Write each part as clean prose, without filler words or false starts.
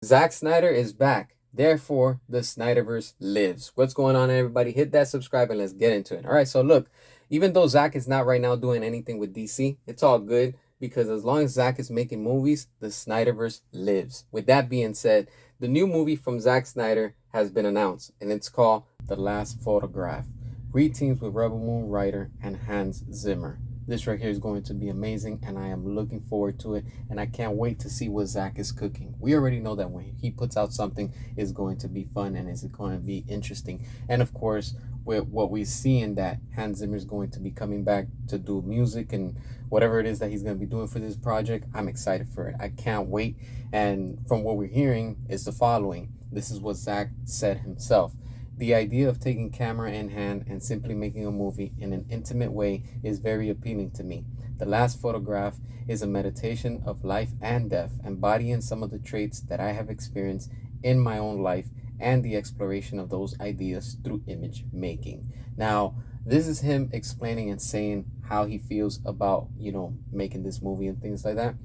Zack Snyder is back. Therefore, the Snyderverse lives. What's going on, everybody? Hit that subscribe and let's get into it. All right, so look, even though Zack is not right now doing anything with DC, it's all good because as long as Zack is making movies, the Snyderverse lives. With that being said, the new movie from Zack Snyder has been announced, and it's called The Last Photograph. Greetings with Rebel Moon writer and Hans Zimmer. This right here is going to be amazing, and I am looking forward to it, and I can't wait to see what Zack is cooking. We already know that when he puts out something, it's going to be fun and it's going to be interesting. And of course, with what we see in that, Hans Zimmer is going to be coming back to do music and whatever it is that he's going to be doing for this project. I'm excited for it. I can't wait. And from what we're hearing is the following. This is what Zack said himself. The idea of taking camera in hand and simply making a movie in an intimate way is very appealing to me. The Last Photograph is a meditation of life and death, embodying some of the traits that I have experienced in my own life and the exploration of those ideas through image making. Now, this is him explaining and saying how he feels about, making this movie and things like that.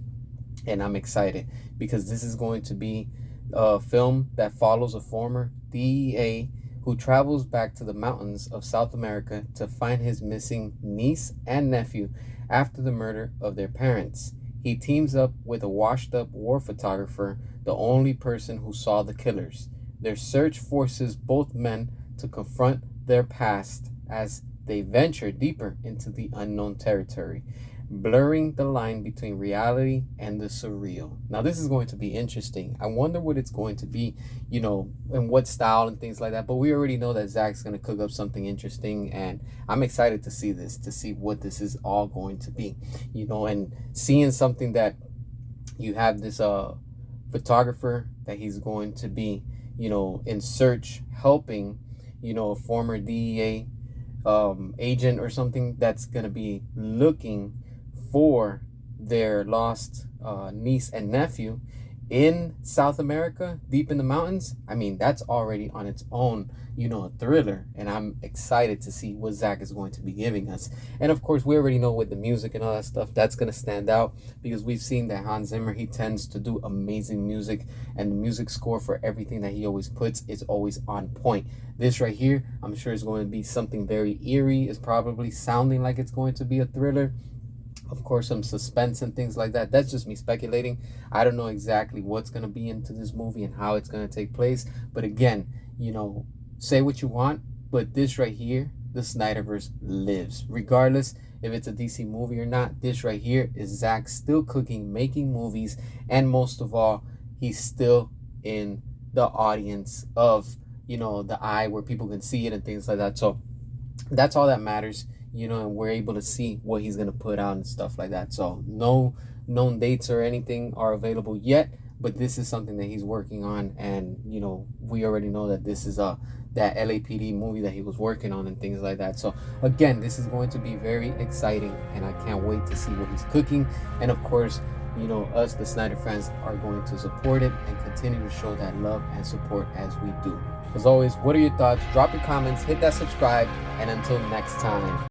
And I'm excited because this is going to be a film that follows a former DEA who travels back to the mountains of South America to find his missing niece and nephew after the murder of their parents. He teams up with a washed-up war photographer, the only person who saw the killers. Their search forces both men to confront their past as they venture deeper into the unknown territory, blurring the line between reality and the surreal. Now, this is going to be interesting. I wonder what it's going to be, and what style and things like that. But we already know that Zack's going to cook up something interesting, and I'm excited to see this, to see what this is all going to be, and seeing something that you have this photographer that he's going to be, in search, helping, a former DEA agent or something that's going to be looking for their lost niece and nephew in South America, deep in the mountains. I mean, that's already on its own, a thriller. And I'm excited to see what Zack is going to be giving us. And of course, we already know with the music and all that stuff, that's going to stand out because we've seen that Hans Zimmer, he tends to do amazing music, and the music score for everything that he always puts is always on point. This right here, I'm sure is going to be something very eerie. It's probably sounding like it's going to be a thriller. Of course, some suspense and things like that. That's just me speculating. I don't know exactly what's going to be into this movie and how it's going to take place. But again, say what you want, but this right here, the Snyderverse lives. Regardless if it's a DC movie or not, this right here is Zack still cooking, making movies, and most of all, he's still in the audience of, the eye where people can see it and things like that. So that's all that matters. And we're able to see what he's going to put out and stuff like that. So no known dates or anything are available yet, but this is something that he's working on. And, we already know that this is that LAPD movie that he was working on and things like that. So again, this is going to be very exciting, and I can't wait to see what he's cooking. And of course, us, the Snyder fans, are going to support it and continue to show that love and support as we do. As always, what are your thoughts? Drop your comments, hit that subscribe, and until next time.